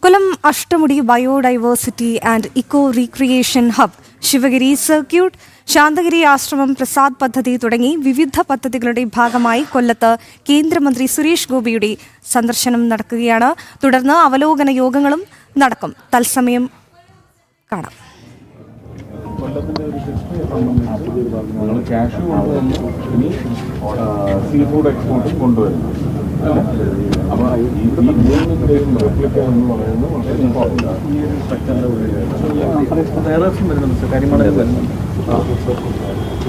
Kollam Ashtamudi biodiversity and eco recreation hub, Sivagiri circuit, Shanthigiri ആശ്രമം പ്രസാദ് പദ്ധതി തുടങ്ങി വിവിധ പദ്ധതികളുടെ ഭാഗമായി കൊല്ലത്ത് കേന്ദ്രമന്ത്രി സുരേഷ് ഗോപിയുടെ സന്ദർശനം നടക്കുകയാണ്. തുടർന്ന് അവലോകന യോഗങ്ങളും നടക്കും. തത്സമയം കാണാം. കൊല്ലത്തിന്റെ ഒരു ഹിസ്റ്ററിയെ സംബന്ധിച്ച് ക്യാഷ് കൊണ്ടുവന്ന് ഇനി സീ ഫുഡ് എക്സ്പോർട്ടും കൊണ്ടുവരുന്നു. അപ്പോൾ ഈ മൂന്നിൻ്റെയും റെപ്ലിക്ക എന്ന് പറയുന്നത് വളരെ ഇമ്പോർട്ടൻ്റ് ആണ്. ഈ ഒരു സ്ട്രക്ചറിൻ്റെ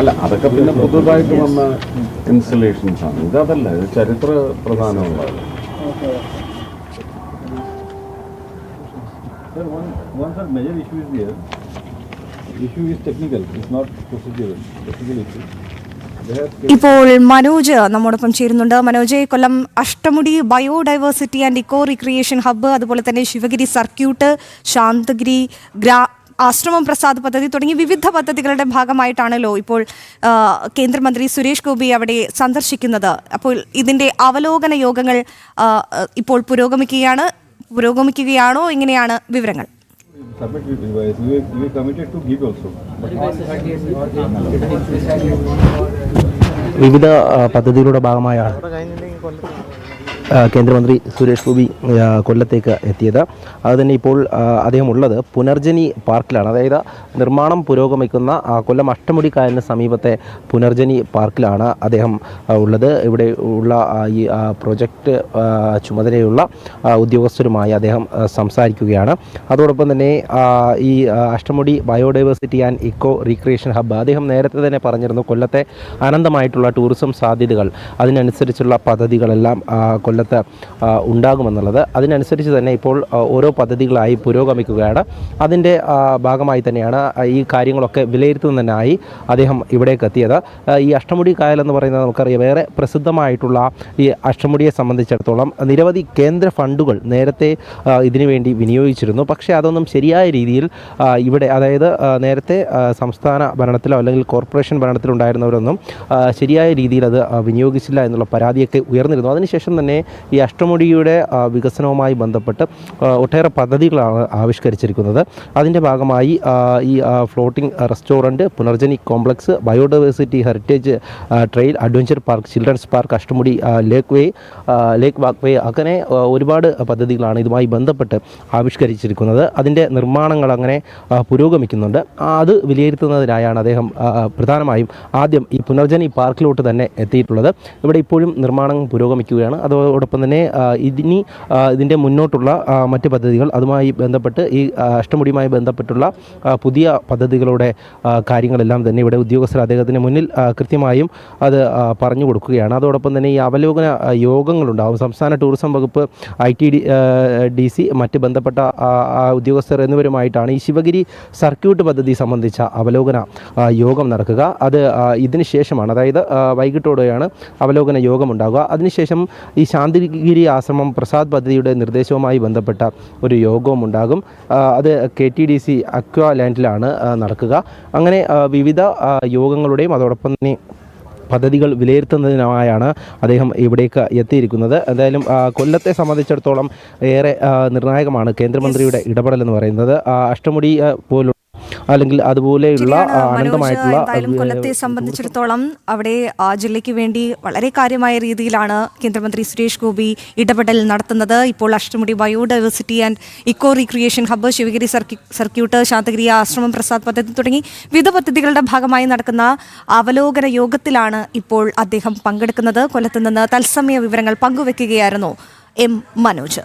അല്ല, അതൊക്കെ പിന്നെ പുതുതായിട്ട് വന്ന ഇൻസ്റ്റലേഷൻസ് ആണ്. ഇതല്ല, ഇത് ചരിത്ര പ്രധാനമുള്ളതാണ്. ഇപ്പോൾ മനോജ് നമ്മോടൊപ്പം ചേരുന്നുണ്ട്. Manoj, Kollam Ashtamudi biodiversity and eco recreation hub, അതുപോലെ തന്നെ ശിവഗിരി സർക്യൂട്ട്, ശാന്തഗിരി ആശ്രമം പ്രസാദ് പദ്ധതി തുടങ്ങി വിവിധ പദ്ധതികളുടെ ഭാഗമായിട്ടാണല്ലോ ഇപ്പോൾ കേന്ദ്രമന്ത്രി സുരേഷ് ഗോപി അവിടെ സന്ദർശിക്കുന്നത്. അപ്പോൾ ഇതിന്റെ അവലോകന യോഗങ്ങൾ ഇപ്പോൾ പുരോഗമിക്കുകയാണോ? എങ്ങനെയാണ് വിവരങ്ങൾ? വിവിധ പദ്ധതികളുടെ ഭാഗമായാണ് കേന്ദ്രമന്ത്രി സുരേഷ് ഗോപി കൊല്ലത്തേക്ക് എത്തിയത്. അതുതന്നെ ഇപ്പോൾ അദ്ദേഹം ഉള്ളത് പുനർജനി പാർക്കിലാണ്. അതായത് നിർമ്മാണം പുരോഗമിക്കുന്ന കൊല്ലം അഷ്ടമുടി കായലിന് സമീപത്തെ പുനർജനി പാർക്കിലാണ് അദ്ദേഹം ഉള്ളത്. ഇവിടെ ഉള്ള ഈ പ്രൊജക്റ്റ് ചുമതലയുള്ള ഉദ്യോഗസ്ഥരുമായി അദ്ദേഹം സംസാരിക്കുകയാണ്. അതോടൊപ്പം തന്നെ ഈ Ashtamudi biodiversity and eco recreation hub, അദ്ദേഹം നേരത്തെ തന്നെ പറഞ്ഞിരുന്നു കൊല്ലത്തെ അനന്തമായിട്ടുള്ള ടൂറിസം സാധ്യതകൾ, അതിനനുസരിച്ചുള്ള പദ്ധതികളെല്ലാം കൊല്ലത്ത് ഉണ്ടാകുമെന്നുള്ളത്. അതിനനുസരിച്ച് തന്നെ ഇപ്പോൾ ഓരോ പദ്ധതികളായി പുരോഗമിക്കുകയാണ്. അതിൻ്റെ ഭാഗമായി തന്നെയാണ് ഈ കാര്യങ്ങളൊക്കെ വിലയിരുത്തുന്നതിനായി അദ്ദേഹം ഇവിടേക്ക് എത്തിയത്. ഈ അഷ്ടമുടി കായൽ എന്ന് പറയുന്നത് നമുക്കറിയാം, വേറെ പ്രസിദ്ധമായിട്ടുള്ള ഈ അഷ്ടമുടിയെ സംബന്ധിച്ചിടത്തോളം നിരവധി കേന്ദ്ര ഫണ്ടുകൾ നേരത്തെ ഇതിനു വേണ്ടി വിനിയോഗിച്ചിരുന്നു. പക്ഷേ അതൊന്നും ശരിയായ രീതിയിൽ ഇവിടെ, അതായത് നേരത്തെ സംസ്ഥാന ഭരണത്തിലോ അല്ലെങ്കിൽ കോർപ്പറേഷൻ ഭരണത്തിലുണ്ടായിരുന്നവരൊന്നും ശരിയായ രീതിയിൽ അത് വിനിയോഗിച്ചില്ല എന്നുള്ള പരാതിയൊക്കെ ഉയർന്നിരുന്നു. അതിനുശേഷം തന്നെ ഈ അഷ്ടമുടിയുടെ വികസനവുമായി ബന്ധപ്പെട്ട് ഒട്ടേറെ പദ്ധതികളാണ് ആവിഷ്കരിച്ചിരിക്കുന്നത്. അതിൻ്റെ ഭാഗമായി ഈ floating restaurant, Punarjani complex, biodiversity heritage trail, adventure park, children's park, Ashtamudi lake walk walkway ഒരുപാട് പദ്ധതികളാണ് ഇതുമായി ബന്ധപ്പെട്ട് ആവിഷ്കരിച്ചിരിക്കുന്നത്. അതിൻ്റെ നിർമ്മാണങ്ങൾ അങ്ങനെ പുരോഗമിക്കുന്നുണ്ട്. അത് വിലയിരുത്തുന്നതിനായാണ് അദ്ദേഹം പ്രധാനമായും ആദ്യം ഈ പുനർജനി പാർക്കിലോട്ട് തന്നെ എത്തിയിട്ടുള്ളത്. ഇവിടെ ഇപ്പോഴും നിർമ്മാണം പുരോഗമിക്കുകയാണ്. അതോടൊപ്പം തന്നെ ഇതിൻ്റെ മുന്നോട്ടുള്ള മറ്റ് പദ്ധതികൾ, അതുമായി ബന്ധപ്പെട്ട് ഈ അഷ്ടമുടിയുമായി ബന്ധപ്പെട്ടുള്ള പുതിയ പദ്ധതികളുടെ കാര്യങ്ങളെല്ലാം തന്നെ ഇവിടെ ഉദ്യോഗസ്ഥർ അദ്ദേഹത്തിന് മുന്നിൽ കൃത്യമായും അത് പറഞ്ഞു കൊടുക്കുകയാണ്. അതോടൊപ്പം തന്നെ ഈ അവലോകന യോഗങ്ങളുണ്ടാകും. സംസ്ഥാന ടൂറിസം വകുപ്പ്, ITDC, മറ്റ് ബന്ധപ്പെട്ട ഉദ്യോഗസ്ഥർ എന്നിവരുമായിട്ടാണ് ഈ ശിവഗിരി സർക്യൂട്ട് പദ്ധതി സംബന്ധിച്ച അവലോകന യോഗം നടക്കുക. അത് ഇതിന് ശേഷമാണ്, അതായത് വൈകിട്ടോടെയാണ് അവലോകന യോഗം ഉണ്ടാകുക. അതിനുശേഷം ഈ ശാന്തഗിരി ആശ്രമം പ്രസാദ് പദ്ധതിയുടെ നിർദ്ദേശവുമായി ബന്ധപ്പെട്ട ഒരു യോഗവും ഉണ്ടാകും. അത് KTDC അക്വാ ലാൻഡിലാണ് നടക്കുക. അങ്ങനെ വിവിധ യോഗങ്ങളുടെയും അതോടൊപ്പം തന്നെ പദ്ധതികൾ വിലയിരുത്തുന്നതിനായാണ് അദ്ദേഹം ഇവിടേക്ക് എത്തിയിരിക്കുന്നത്. എന്തായാലും കൊല്ലത്തെ സംബന്ധിച്ചിടത്തോളം ഏറെ നിർണായകമാണ് കേന്ദ്രമന്ത്രിയുടെ ഇടപെടൽ എന്ന് പറയുന്നത്. അഷ്ടമുടി പോലുള്ള അല്ലെങ്കിൽ അതുപോലെയുള്ള അനന്തമായിട്ടുള്ള കൊല്ലത്തെ സംബന്ധിച്ചിടത്തോളം അവിടെ ജില്ലയ്ക്ക് വേണ്ടി വളരെ കാര്യമായ രീതിയിലാണ് കേന്ദ്രമന്ത്രി സുരേഷ് ഗോപി ഇടപെടൽ നടത്തുന്നത്. ഇപ്പോൾ Ashtamudi biodiversity and eco recreation hub, Sivagiri circuit, Shanthigiri ആശ്രമം പ്രസാദ് പദ്ധതി തുടങ്ങി വിവിധ പദ്ധതികളുടെ ഭാഗമായി നടക്കുന്ന അവലോകന യോഗത്തിലാണ് ഇപ്പോൾ അദ്ദേഹം പങ്കെടുക്കുന്നത്. കൊല്ലത്ത് നിന്ന് തത്സമയ വിവരങ്ങൾ പങ്കുവെക്കുകയായിരുന്നു മനോജ്.